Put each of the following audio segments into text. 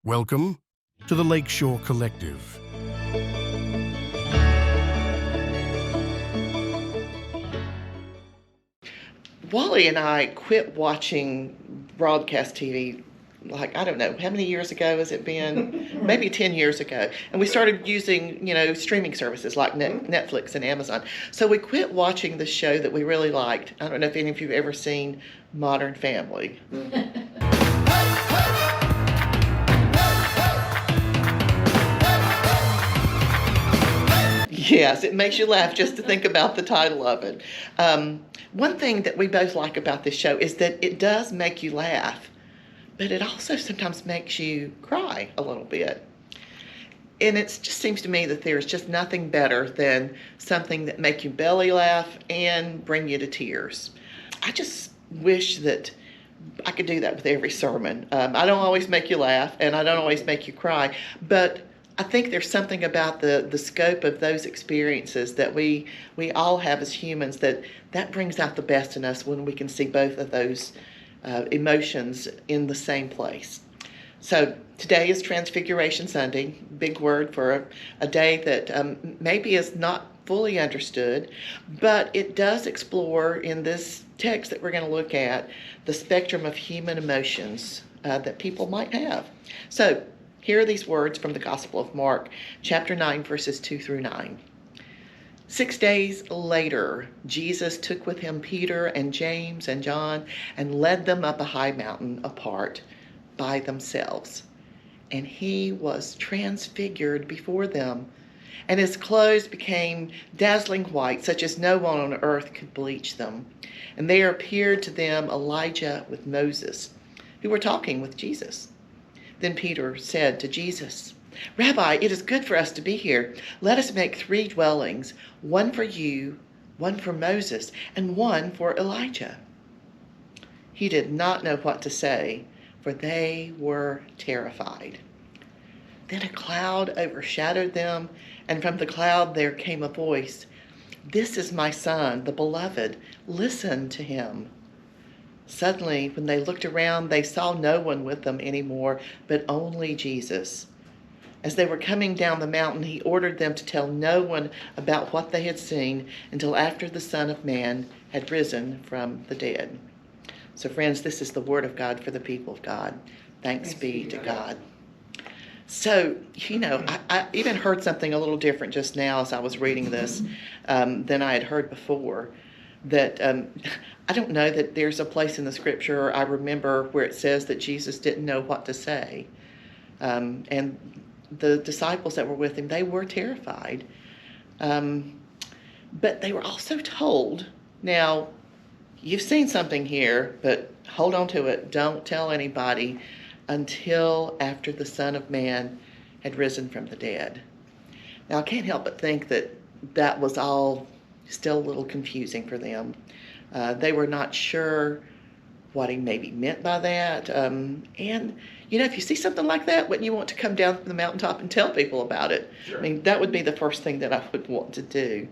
Welcome to the Lakeshore Collective. Wally and I quit watching broadcast TV, like, I don't know, how many years ago has it been? Maybe 10 years ago. And we started using, streaming services like Netflix and Amazon. So we quit watching the show that we really liked. I don't know if any of you have ever seen Modern Family. Yes, it makes you laugh just to think about the title of it. One thing that we both like about this show is that it does make you laugh, but it also sometimes makes you cry a little bit. And it just seems to me that there's just nothing better than something that make you belly laugh and bring you to tears. I just wish that I could do that with every sermon. I don't always make you laugh, and I don't always make you cry, but I think there's something about the scope of those experiences that we all have as humans that brings out the best in us when we can see both of those emotions in the same place. So today is Transfiguration Sunday, big word for a day that maybe is not fully understood, but it does explore in this text that we're going to look at the spectrum of human emotions that people might have. So here are these words from the Gospel of Mark, chapter 9, verses 2 through 9. 6 days later, Jesus took with him Peter and James and John and led them up a high mountain apart by themselves. And he was transfigured before them, and his clothes became dazzling white, such as no one on earth could bleach them. And there appeared to them Elijah with Moses, who were talking with Jesus. Then Peter said to Jesus, "Rabbi, it is good for us to be here. Let us make 3 dwellings, one for you, one for Moses, and one for Elijah." He did not know what to say, for they were terrified. Then a cloud overshadowed them, and from the cloud there came a voice, "This is my son, the beloved. Listen to him." Suddenly, when they looked around, they saw no one with them anymore, but only Jesus. As they were coming down the mountain, he ordered them to tell no one about what they had seen until after the Son of Man had risen from the dead. So friends, this is the word of God for the people of God. Thanks be to God. So, I even heard something a little different just now as I was reading this than I had heard before. That I don't know that there's a place in the scripture I remember where it says that Jesus didn't know what to say. And the disciples that were with him, they were terrified. But they were also told, now, you've seen something here, but hold on to it. Don't tell anybody until after the Son of Man had risen from the dead. Now, I can't help but think that that was all still a little confusing for them. They were not sure what he maybe meant by that. And, if you see something like that, wouldn't you want to come down from the mountaintop and tell people about it? Sure. I mean, that would be the first thing that I would want to do.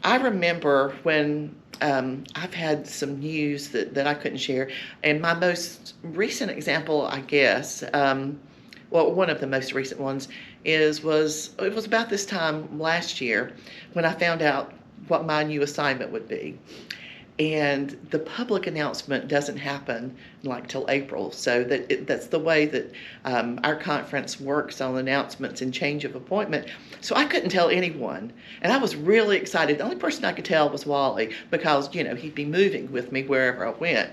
I remember when I've had some news that I couldn't share, and my most recent example, I guess, one of the most recent ones it was about this time last year when I found out what my new assignment would be. And the public announcement doesn't happen till April. So that's the way that our conference works on announcements and change of appointment. So I couldn't tell anyone. And I was really excited. The only person I could tell was Wally because, he'd be moving with me wherever I went.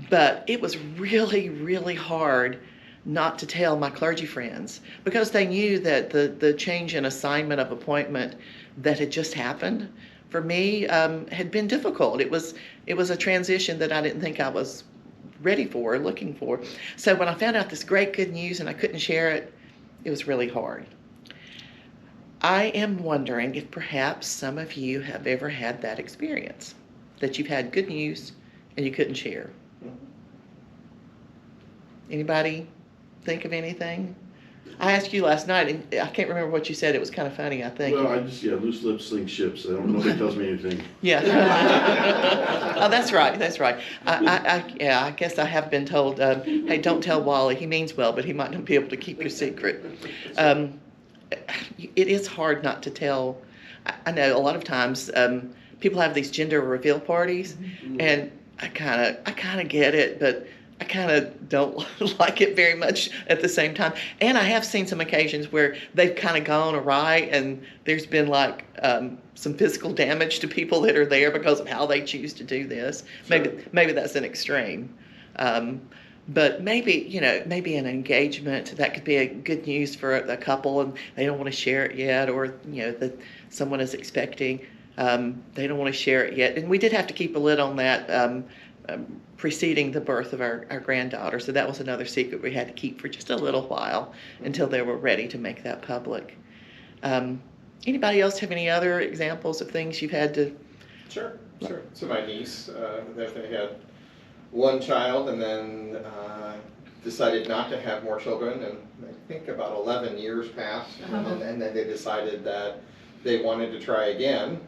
But it was really, really hard not to tell my clergy friends because they knew that the change in assignment of appointment that had just happened for me had been difficult. It was a transition that I didn't think I was ready for or looking for. So when I found out this great good news and I couldn't share it, it was really hard. I am wondering if perhaps some of you have ever had that experience, that you've had good news and you couldn't share. Anybody think of anything? I asked you last night, and I can't remember what you said. It was kind of funny, I think. Well, loose lips sink ships. Nobody tells me anything. Yeah. Oh, that's right. That's right. I guess I have been told, hey, don't tell Wally. He means well, but he might not be able to keep your secret. It is hard not to tell. I know a lot of times people have these gender reveal parties, and I kind of get it, but I kind of don't like it very much at the same time. And I have seen some occasions where they've kind of gone awry, and there's been like some physical damage to people that are there because of how they choose to do this. Sure. Maybe that's an extreme. But maybe an engagement that could be a good news for a couple, and they don't want to share it yet, or that someone is expecting, they don't want to share it yet. And we did have to keep a lid on that preceding the birth of our granddaughter, so that was another secret we had to keep for just a little while until they were ready to make that public. Anybody else have any other examples of things you've had to? Sure. So my niece, they had one child and then decided not to have more children, and I think about 11 years passed, and then they decided that they wanted to try again.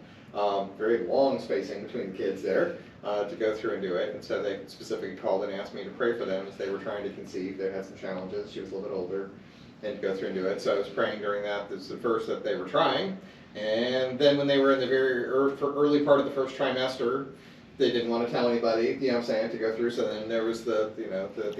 Very long spacing between the kids there to go through and do it, and so they specifically called and asked me to pray for them as they were trying to conceive. They had some challenges. She was a little bit older, and to go through and do it. So I was praying during that. This is the first that they were trying, and then when they were in the very early part of the first trimester, they didn't want to tell anybody, you know what I'm saying, to go through. So then there was the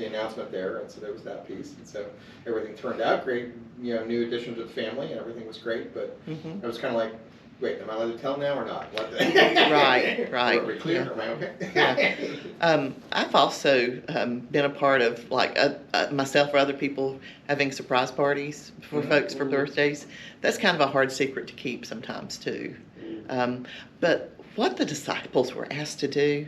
announcement there, and so there was that piece. And so everything turned out great, new addition to the family, and everything was great. But I was kind of like, wait, am I allowed to tell now or not? What? Right. Are we clear? Yeah. Am I okay? Yeah. I've also been a part of, like, myself or other people having surprise parties for folks for birthdays. That's kind of a hard secret to keep sometimes, too. But what the disciples were asked to do,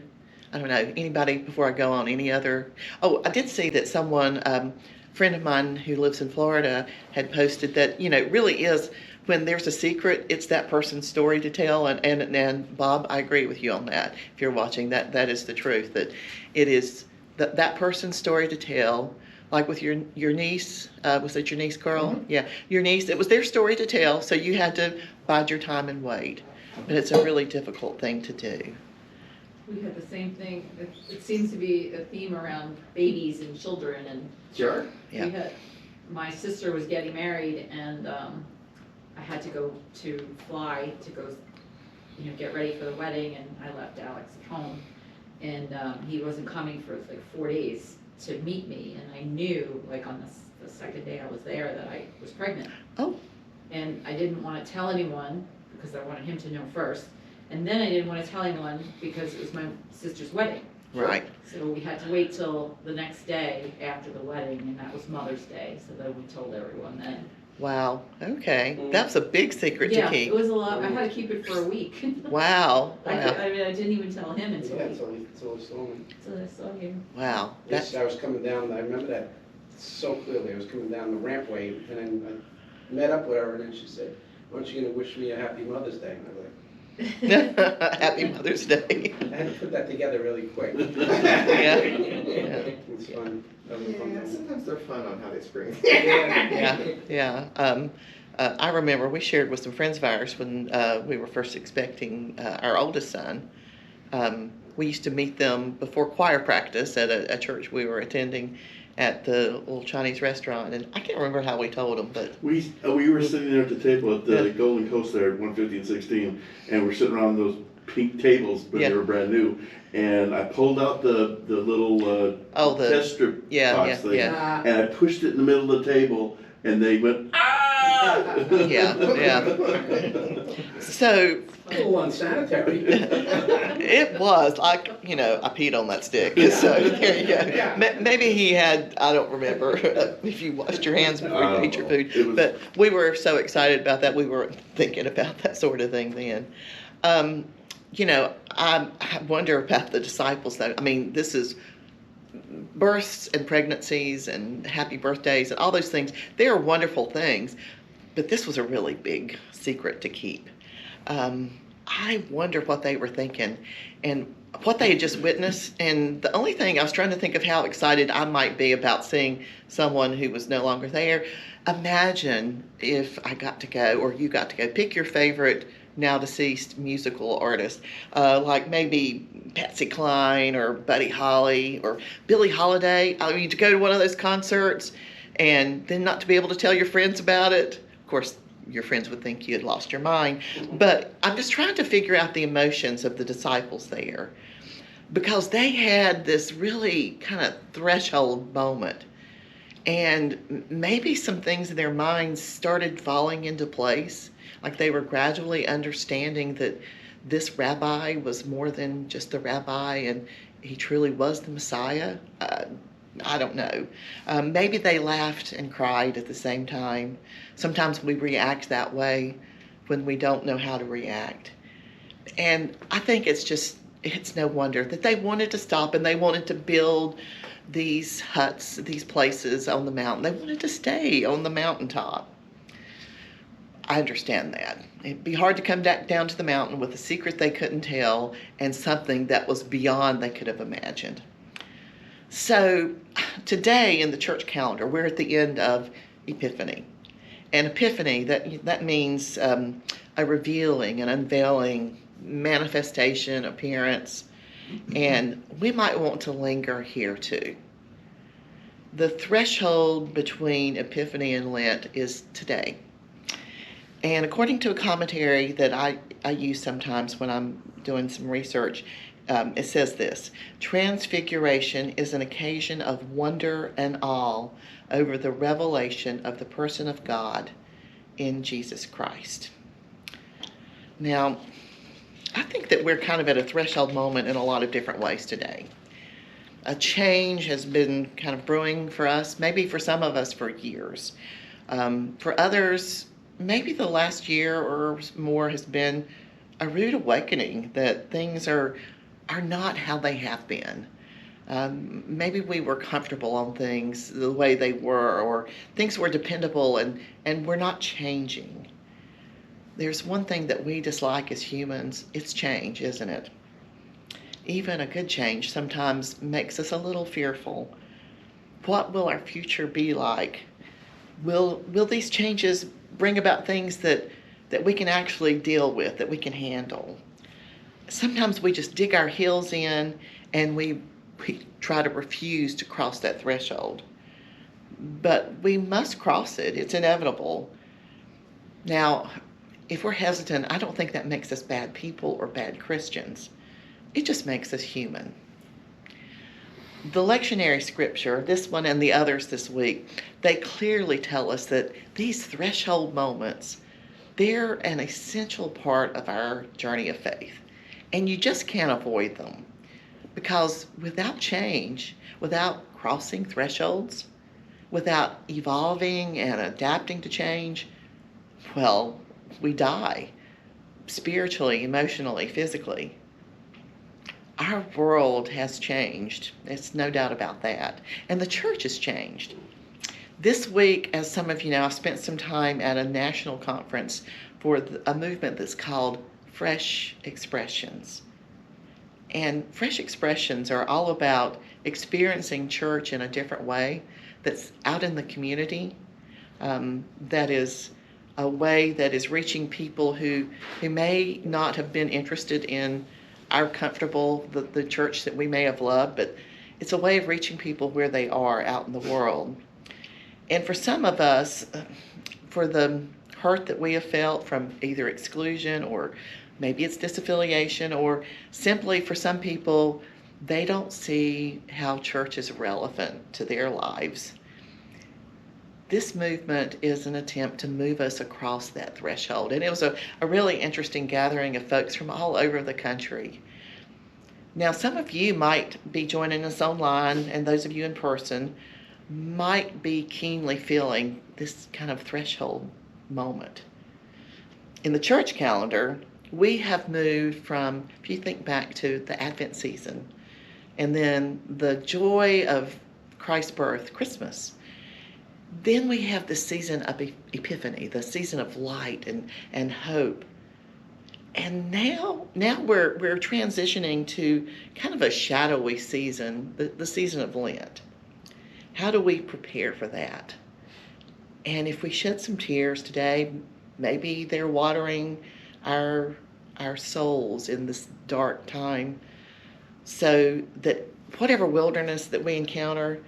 I don't know. Anybody, before I go on, any other? Oh, I did see that someone, a friend of mine who lives in Florida, had posted that, it really is, when there's a secret, it's that person's story to tell. And Bob, I agree with you on that. If you're watching, that is the truth, that it is that person's story to tell. Like with your niece, was it your niece, Carl? Mm-hmm. Yeah, your niece, it was their story to tell, so you had to bide your time and wait. But it's a really difficult thing to do. We had the same thing. It seems to be a theme around babies and children. And Sure. Yeah. My sister was getting married, and I had to fly to go, get ready for the wedding, and I left Alex at home, and he wasn't coming for like 4 days to meet me, and I knew, like, on the second day I was there, that I was pregnant. Oh. And I didn't want to tell anyone because I wanted him to know first, and then I didn't want to tell anyone because it was my sister's wedding. Right. So we had to wait till the next day after the wedding, and that was Mother's Day, so then we told everyone then. Wow. Okay. That's a big secret to keep. Yeah, it was a lot. I had to keep it for a week. Wow. I didn't even tell him until Yeah, until he saw me. I saw him. Wow. Yes, I was coming down, I remember that so clearly. I was coming down the rampway, and then I met up with her, and then she said, "Aren't you going to wish me a happy Mother's Day?" And I was like, Happy Mother's Day. I had to put that together really quick. Yeah. It's fun. Yeah, sometimes they're fun on how they spring. Yeah. I remember we shared with some friends of ours when we were first expecting our oldest son. We used to meet them before choir practice at a church we were attending at the little Chinese restaurant, and I can't remember how we told them, but We were sitting there at the table at the Golden Coast there at 150 and 16, and we're sitting around those pink tables, but they were brand new. And I pulled out the little test strip box thing, and I pushed it in the middle of the table, and they went, ah! Yeah. So A little unsanitary. it was like, I peed on that stick. So there you go. Maybe he had, I don't remember if you washed your hands before you ate your food. But we were so excited about that. We weren't thinking about that sort of thing then. I wonder about the disciples, though. I mean, this is births and pregnancies and happy birthdays and all those things. They are wonderful things, but this was a really big secret to keep. I wonder what they were thinking. And what they had just witnessed. And the only thing, I was trying to think of how excited I might be about seeing someone who was no longer there. Imagine if I got to go, or you got to go. Pick your favorite now deceased musical artist, like maybe Patsy Cline or Buddy Holly or Billie Holiday. I mean, to go to one of those concerts and then not to be able to tell your friends about it. Of course, your friends would think you had lost your mind. But I'm just trying to figure out the emotions of the disciples there, because they had this really kind of threshold moment. And maybe some things in their minds started falling into place, like they were gradually understanding that this rabbi was more than just a rabbi and he truly was the Messiah. I don't know. Maybe they laughed and cried at the same time. Sometimes we react that way when we don't know how to react. And I think it's no wonder that they wanted to stop and they wanted to build these huts, these places on the mountain. They wanted to stay on the mountaintop. I understand that. It'd be hard to come back down to the mountain with a secret they couldn't tell and something that was beyond they could have imagined. So today in the church calendar, we're at the end of Epiphany. And Epiphany, that means a revealing, an unveiling, manifestation, appearance. And we might want to linger here too. The threshold between Epiphany and Lent is today. And according to a commentary that I use sometimes when I'm doing some research, it says this: Transfiguration is an occasion of wonder and awe over the revelation of the person of God in Jesus Christ. Now, I think that we're kind of at a threshold moment in a lot of different ways today. A change has been kind of brewing for us, maybe for some of us for years. For others, maybe the last year or more has been a rude awakening that things are not how they have been. Maybe we were comfortable on things the way they were, or things were dependable and we're not changing. There's one thing that we dislike as humans, it's change, isn't it? Even a good change sometimes makes us a little fearful. What will our future be like? Will these changes bring about things that we can actually deal with, that we can handle? Sometimes we just dig our heels in and we try to refuse to cross that threshold. But we must cross it. It's inevitable. Now, if we're hesitant, I don't think that makes us bad people or bad Christians. It just makes us human. The lectionary scripture, this one and the others this week, they clearly tell us that these threshold moments, they're an essential part of our journey of faith. And you just can't avoid them. Because without change, without crossing thresholds, without evolving and adapting to change, well, we die. Spiritually, emotionally, physically. Our world has changed. There's no doubt about that. And the church has changed. This week, as some of you know, I've spent some time at a national conference for a movement that's called Fresh Expressions. And Fresh Expressions are all about experiencing church in a different way that's out in the community, that is a way that is reaching people who may not have been interested in our the church that we may have loved, but it's a way of reaching people where they are out in the world. And for some of us, for the hurt that we have felt from either exclusion or maybe it's disaffiliation, or simply for some people, they don't see how church is relevant to their lives. This movement is an attempt to move us across that threshold. And it was a really interesting gathering of folks from all over the country. Now, some of you might be joining us online, and those of you in person might be keenly feeling this kind of threshold moment. In the church calendar, we have moved from, if you think back to the Advent season, and then the joy of Christ's birth, Christmas. Then we have the season of Epiphany, the season of light and hope. And now we're transitioning to kind of a shadowy season, the season of Lent. How do we prepare for that? And if we shed some tears today, maybe they're watering our souls in this dark time, so that whatever wilderness that we encounter,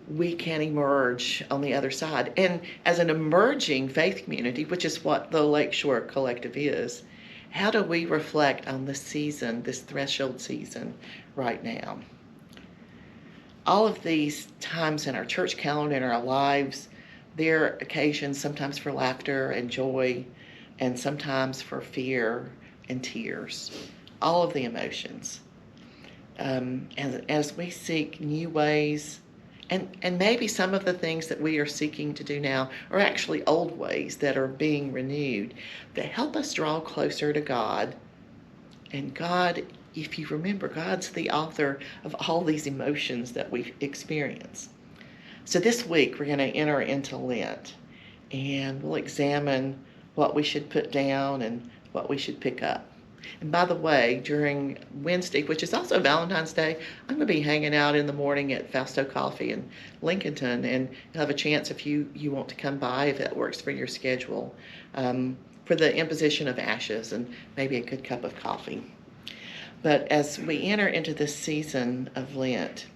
we can emerge on the other side. And as an emerging faith community, which is what the Lakeshore Collective is, how do we reflect on this season, this threshold season right now? All of these times in our church calendar, in our lives, there are occasions sometimes for laughter and joy, and sometimes for fear and tears, all of the emotions. And as we seek new ways, and maybe some of the things that we are seeking to do now are actually old ways that are being renewed, that help us draw closer to God. And God, if you remember, God's the author of all these emotions that we experience. So this week we're going to enter into Lent, and we'll examine what we should put down and what we should pick up. And by the way, during Wednesday, which is also Valentine's Day, I'm going to be hanging out in the morning at Fausto Coffee in Lincolnton, and you'll have a chance if you want to come by, if that works for your schedule, for the imposition of ashes and maybe a good cup of coffee. But as we enter into this season of Lent,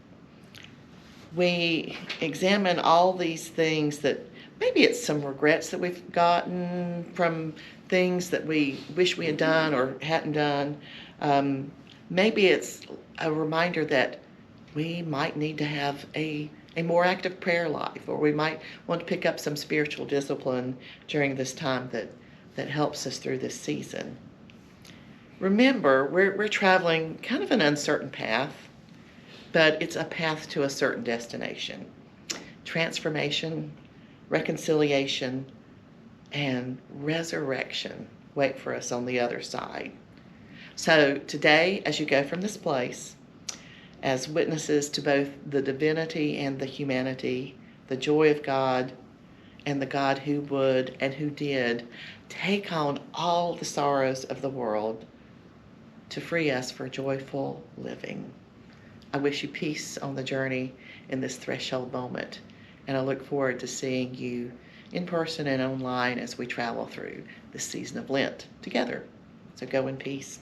we examine all these things that maybe it's some regrets that we've gotten from things that we wish we had done or hadn't done. Maybe it's a reminder that we might need to have a more active prayer life, or we might want to pick up some spiritual discipline during this time that helps us through this season. Remember, we're traveling kind of an uncertain path, but it's a path to a certain destination. Transformation, reconciliation, and resurrection wait for us on the other side. So today, as you go from this place, as witnesses to both the divinity and the humanity, the joy of God, and the God who would and who did take on all the sorrows of the world to free us for joyful living. I wish you peace on the journey in this threshold moment, and I look forward to seeing you in person and online as we travel through this season of Lent together. So go in peace.